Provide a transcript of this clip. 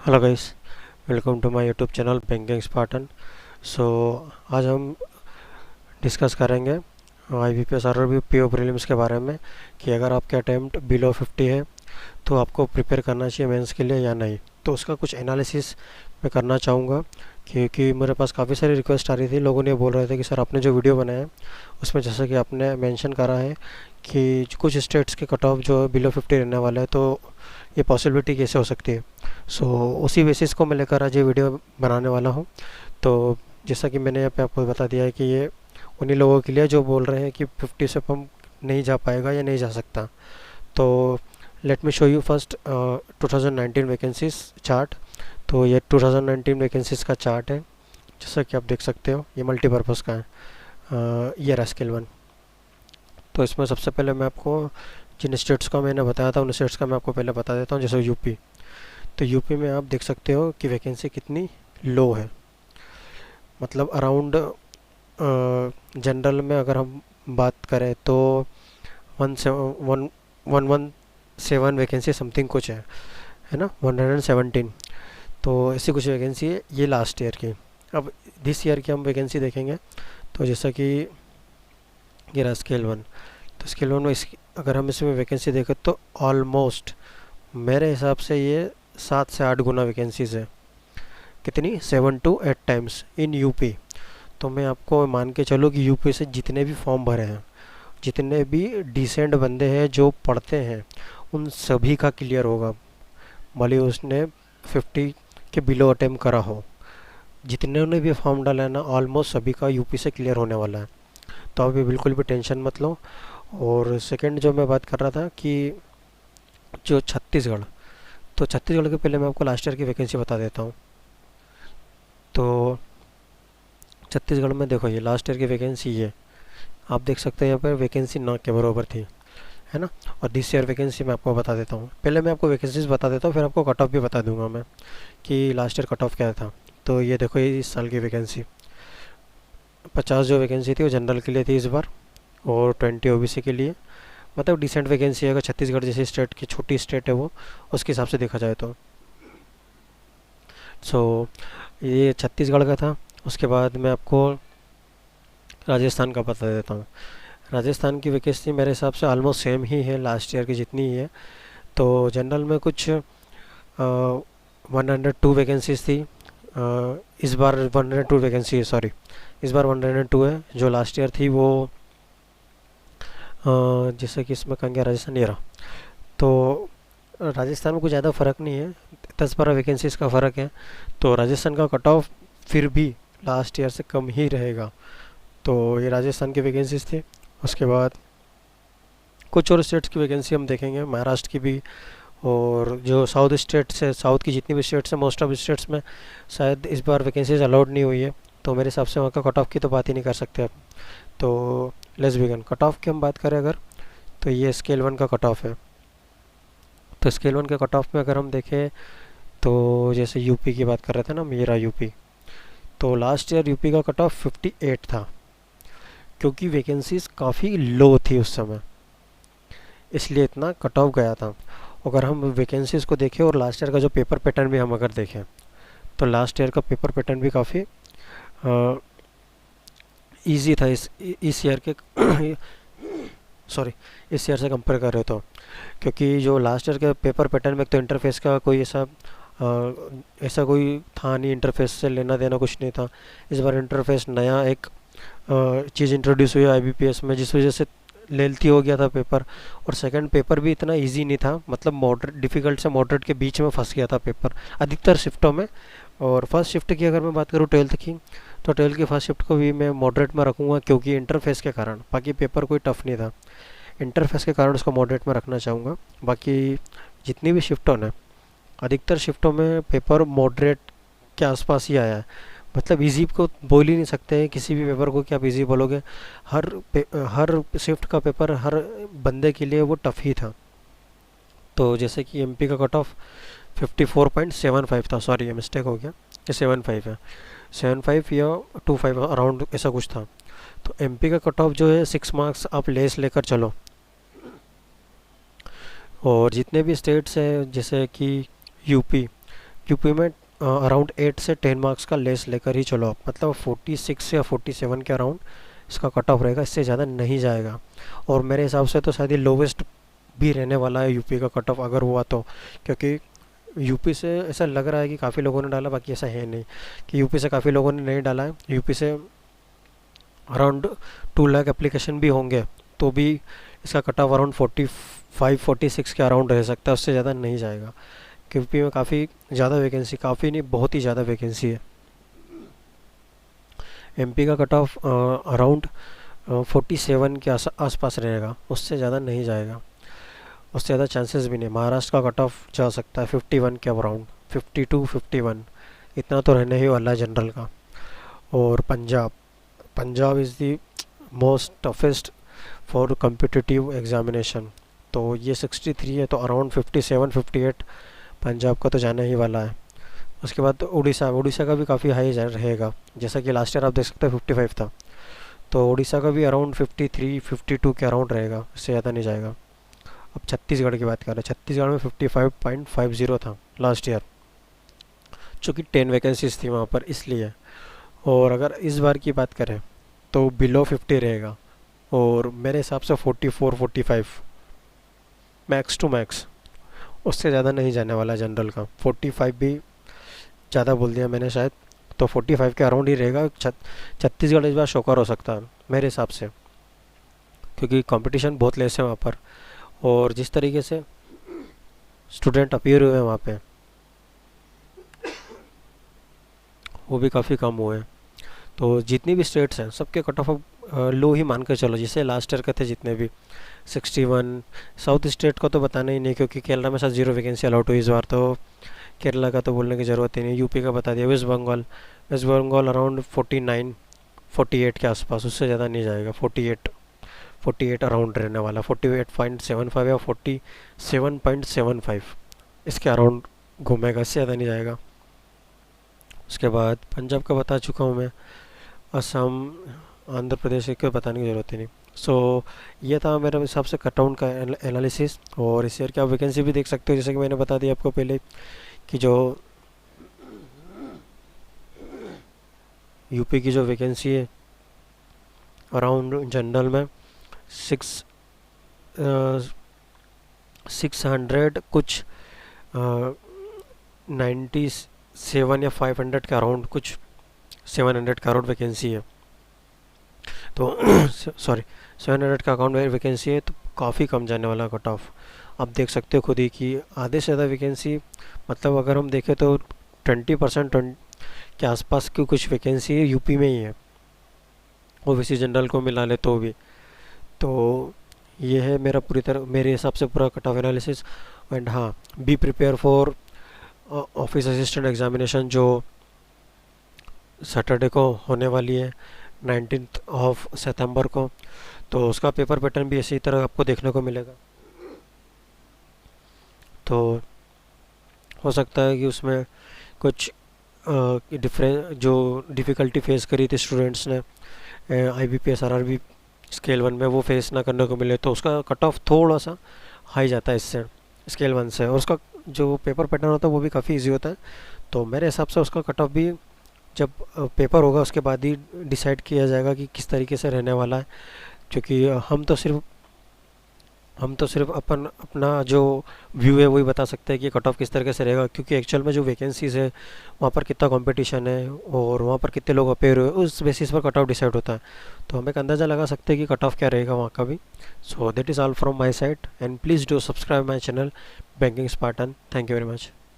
Hello guys, welcome to my YouTube channel banking Spartan. So आज हम discuss करेंगे IBPS और PO प्रीलिम्स के बारे में कि अगर आपके अटैम्प्ट बिलो 50 है तो आपको प्रिपेयर करना चाहिए मेंस के लिए या नहीं। तो उसका कुछ एनालिसिस मैं करना चाहूँगा क्योंकि मेरे पास काफ़ी सारी रिक्वेस्ट आ रही थी। लोगों ने बोल रहे थे कि सर आपने जो वीडियो बनाया है उसमें जैसे कि आपने मेंशन करा है कि कुछ स्टेट्स के कट ऑफ जो बिलो 50 रहने वाला है, तो ये पॉसिबिलिटी कैसे हो सकती है। सो उसी बेसिस को मैं लेकर आज ये वीडियो बनाने वाला हूँ। तो जैसा कि मैंने यहाँ पे आपको बता दिया है कि ये उन्हीं लोगों के लिए जो बोल रहे हैं कि 50 से कम नहीं जा पाएगा या नहीं जा सकता। तो let me show you first 2019 vacancies chart. तो ये 2019 वैकेंसीज का चार्ट है, जैसा कि आप देख सकते हो। ये मल्टीपर्पज़ का है। ये रहा स्केल 1। तो इसमें सबसे पहले मैं आपको जिन स्टेट्स का मैंने बताया था उन स्टेट्स का मैं आपको पहले बता देता हूँ। जैसे यूपी, तो यूपी में आप देख सकते हो कि वैकेंसी कितनी लो है। मतलब अराउंड जनरल में अगर हम बात करें तो 117 वैकेंसी समथिंग कुछ है ना, 117। तो ऐसी कुछ वैकेंसी है ये लास्ट ईयर की। अब दिस ईयर की हम वैकेंसी देखेंगे तो जैसा कि ये रहा स्केल 1। तो स्केल 1 में अगर हम इसमें वैकेंसी देखें तो ऑलमोस्ट मेरे हिसाब से ये 7 से 8 गुना वैकेंसीज़ है। कितनी? 7 to 8 टाइम्स इन यूपी। तो मैं आपको मान के चलो कि यूपी से जितने भी फॉर्म भरे हैं, जितने भी डिसेंट बंदे हैं जो पढ़ते हैं, उन सभी का क्लियर होगा, भले उसने 50 के बिलो अटेम्प्ट करा हो। जितने ने भी फॉर्म डाला है ना, ऑलमोस्ट सभी का यूपी से क्लियर होने वाला है। तो अभी बिल्कुल भी टेंशन मत लो। और सेकंड जो मैं बात कर रहा था कि जो छत्तीसगढ़, तो छत्तीसगढ़ के पहले मैं आपको लास्ट ईयर की वैकेंसी बता देता हूँ। तो छत्तीसगढ़ में देखो, ये लास्ट ईयर की वैकेंसी ये आप देख सकते हैं। यहाँ पर वैकेंसी ना के बराबर थी, है ना। और दिस ईयर वैकेंसी मैं आपको बता देता हूँ। पहले मैं आपको वैकेंसीज बता देता हूँ, फिर आपको कट ऑफ भी बता दूंगा मैं कि लास्ट ईयर कट ऑफ क्या था। तो ये देखो, ये इस साल की वैकेंसी 50 जो वैकेंसी थी वो जनरल के लिए थी इस बार, और 20 ओबीसी के लिए। मतलब डिसेंट वैकेंसी है। अगर छत्तीसगढ़ जैसी स्टेट की छोटी स्टेट है वो, उसके हिसाब से देखा जाए तो। सो ये छत्तीसगढ़ का था। उसके बाद मैं आपको राजस्थान का बता देता हूँ। राजस्थान की वैकेंसी मेरे हिसाब से ऑलमोस्ट सेम ही है लास्ट ईयर की जितनी ही है। तो जनरल में कुछ 102 वैकेंसीज थी। इस बार 102 वैकेंसी है, सॉरी, इस बार 102 है। जो लास्ट ईयर थी वो जैसे कि इसमें कहा गया राजस्थान, ये रहा। तो राजस्थान में कुछ ज़्यादा फ़र्क नहीं है, 10-12 वैकेंसीज़ का फ़र्क है। तो राजस्थान का कट ऑफ फिर भी लास्ट ईयर से कम ही रहेगा। तो ये राजस्थान की वैकेंसीज थी। उसके बाद कुछ और स्टेट्स की वैकेंसी हम देखेंगे, महाराष्ट्र की भी। और जो साउथ स्टेट्स है, साउथ की जितनी भी स्टेट्स हैं, मोस्ट ऑफ स्टेट्स में शायद इस बार वैकेंसीज अलाउड नहीं हुई है। तो मेरे हिसाब से वहाँ का कट ऑफ की तो बात ही नहीं कर सकते आप। तो लेट्स बिगिन। कट ऑफ की हम बात करें अगर, तो ये स्केल 1 का कट ऑफ है। तो स्केल 1 के कट ऑफ में अगर हम देखें तो जैसे यूपी की बात कर रहे थे ना, मेरा यूपी, तो लास्ट ईयर यूपी का कट ऑफ 58 था, क्योंकि वैकेंसीज काफ़ी लो थी उस समय, इसलिए इतना कट ऑफ गया था। अगर हम वैकेंसीज को देखें और लास्ट ईयर का जो पेपर पैटर्न भी हम अगर देखें, तो लास्ट ईयर का पेपर पैटर्न भी काफ़ी ईजी था इस ईयर के सॉरी, इस ईयर से कंपेयर कर रहे हो तो। क्योंकि जो लास्ट ईयर के पेपर पैटर्न में तो इंटरफेस का कोई ऐसा कोई था नहीं, इंटरफेस से लेना देना कुछ नहीं था। इस बार इंटरफेस नया एक चीज़ इंट्रोड्यूस हुई IBPS में, जिस वजह से लेंथी हो गया था पेपर। और सेकंड, पेपर भी इतना इजी नहीं था, मतलब मॉडरेट, डिफ़िकल्ट से मॉडरेट के बीच में फंस गया था पेपर अधिकतर शिफ्टों में। और फर्स्ट शिफ्ट की अगर मैं बात करूँ 12th की, तो 12th की फर्स्ट शिफ्ट को भी मैं मॉडरेट में रखूँगा, क्योंकि इंटरफेस के कारण। बाकी पेपर कोई टफ नहीं था, इंटरफेस के कारण उसको मॉडरेट में रखना चाहूँगा। बाकी जितनी भी शिफ्टों ने, अधिकतर शिफ्टों में पेपर मॉडरेट के आसपास ही आया है। मतलब इजी को बोल ही नहीं सकते हैं किसी भी पेपर को कि आप इजी बोलोगे। हर शिफ्ट का पेपर हर बंदे के लिए वो टफ ही था। तो जैसे कि MP का कट ऑफ 54.75 था, सॉरी ये मिस्टेक हो गया, ये 75 है, 75 या 25 अराउंड ऐसा कुछ था। तो MP का कट ऑफ जो है 6 मार्क्स आप लेस लेकर चलो। और जितने भी स्टेट्स हैं जैसे कि यूपी, यूपी में अराउंड 8 से 10 मार्क्स का लेस लेकर ही चलो आप, मतलब 46 या 47 के अराउंड इसका कट ऑफ रहेगा, इससे ज़्यादा नहीं जाएगा। और मेरे हिसाब से तो शायद ये लोवेस्ट भी रहने वाला है यूपी का कट ऑफ अगर हुआ तो, क्योंकि यूपी से ऐसा लग रहा है कि काफ़ी लोगों ने डाला, बाकी ऐसा है नहीं कि यूपी से काफ़ी लोगों ने नहीं डाला है। यूपी से अराउंड 2 लाख एप्लीकेशन भी होंगे तो भी इसका कट ऑफ अराउंड 45-46 के अराउंड रह सकता है, उससे ज़्यादा नहीं जाएगा। यूपी में काफ़ी ज़्यादा वैकेंसी, काफ़ी नहीं बहुत ही ज़्यादा वैकेंसी है। एमपी का कट ऑफ अराउंड 47 के आसपास रहेगा, उससे ज़्यादा नहीं जाएगा, उससे ज़्यादा चांसेस भी नहीं। महाराष्ट्र का कट ऑफ जा सकता है 51 के अराउंड, 52-51 इतना तो रहने ही वाला है जनरल का। और Punjab is the most toughest for competitive examination, तो ये 63 है, तो अराउंड 57-58 पंजाब का तो जाना ही वाला है। उसके बाद उड़ीसा का भी काफ़ी हाई रहेगा, जैसा कि लास्ट ईयर आप देख सकते हैं 55 था, तो उड़ीसा का भी अराउंड 53-52 के अराउंड रहेगा, इससे ज़्यादा नहीं जाएगा। अब छत्तीसगढ़ की बात कर रहे हैं, छत्तीसगढ़ में 55.50 था लास्ट ईयर, चूँकि 10 वैकेंसीज थी वहाँ पर इसलिए। और अगर इस बार की बात करें तो बिलो 50 रहेगा, और मेरे हिसाब से 44-45 मैक्स टू मैक्स, उससे ज़्यादा नहीं जाने वाला जनरल का। 45 भी ज़्यादा बोल दिया मैंने शायद, तो 45 के अराउंड ही रहेगा। छत्तीसगढ़ इस बार शोकर हो सकता है मेरे हिसाब से, क्योंकि कंपटीशन बहुत लेस है वहाँ पर, और जिस तरीके से स्टूडेंट अपीयर हुए हैं वहाँ पे वो भी काफ़ी कम हुए हैं। तो जितनी भी स्टेट्स हैं सबके कट ऑफ लो ही मान कर चलो, जिससे लास्ट ईयर के थे जितने भी 61। साउथ स्टेट का तो बताना ही नहीं, क्योंकि केरला में शायद 0 वैकेंसी अलाउट हुई इस बार, तो केरला का तो बोलने की ज़रूरत ही नहीं। यूपी का बता दिया। वेस्ट बंगाल अराउंड 49-48 के आसपास, उससे ज़्यादा नहीं जाएगा। 48 अराउंड रहने वाला, 48.75 या 47.75 इसके अराउंड घूमेगा, इससे ज़्यादा नहीं जाएगा। उसके बाद पंजाब का बता चुका हूँ मैं, असम, आंध्र प्रदेश के बताने की ज़रूरत ही नहीं। सो ये था मेरे हिसाब से कट डाउन का एनालिसिस। और इस ईयर की आप वैकेंसी भी देख सकते हो, जैसे कि मैंने बता दिया आपको पहले कि जो यूपी की जो वैकेंसी है अराउंड जनरल में 600 कुछ 97 या 500 के अराउंड, कुछ 700 का अराउंड वैकेंसी है, तो सॉरी 700 का अकाउंट में वैकेंसी है, तो काफ़ी कम जाने वाला कट ऑफ। आप देख सकते हो खुद ही कि आधे से ज़्यादा वैकेंसी, मतलब अगर हम देखें तो 20% के आसपास की कुछ वैकेंसी यूपी में ही है, ओबीसी जनरल को मिला ले तो भी। तो ये है मेरा पूरी तरह मेरे हिसाब से पूरा कट ऑफ एनालिसिस। एंड हाँ, be prepare for office assistant examination जो सैटरडे को होने वाली है 19 सितंबर को, तो उसका पेपर पैटर्न भी इसी तरह आपको देखने को मिलेगा। तो हो सकता है कि उसमें कुछ डिफरेंट जो डिफ़िकल्टी फेस करी थी स्टूडेंट्स ने IBPS RRB स्केल 1 में, वो फेस ना करने को मिले, तो उसका कट ऑफ थोड़ा सा हाई जाता है इससे, स्केल 1 से। और उसका जो पेपर पैटर्न होता है वो भी काफ़ी इजी होता है, तो मेरे हिसाब से उसका कट ऑफ भी जब पेपर होगा उसके बाद ही डिसाइड किया जाएगा कि किस तरीके से रहने वाला है। क्योंकि हम तो सिर्फ अपना जो व्यू है वही बता सकते हैं कि कट ऑफ किस तरीके से रहेगा, क्योंकि एक्चुअल में जो वैकेंसीज़ है वहाँ पर कितना कंपटीशन है और वहाँ पर कितने लोग अपेयर हुए, उस बेसिस पर कट ऑफ डिसाइड होता है। तो हम एक अंदाज़ा लगा सकते हैं कि कट ऑफ क्या रहेगा वहाँ का भी। So that is all from my side, and please do subscribe my channel banking Spartan. Thank you very much.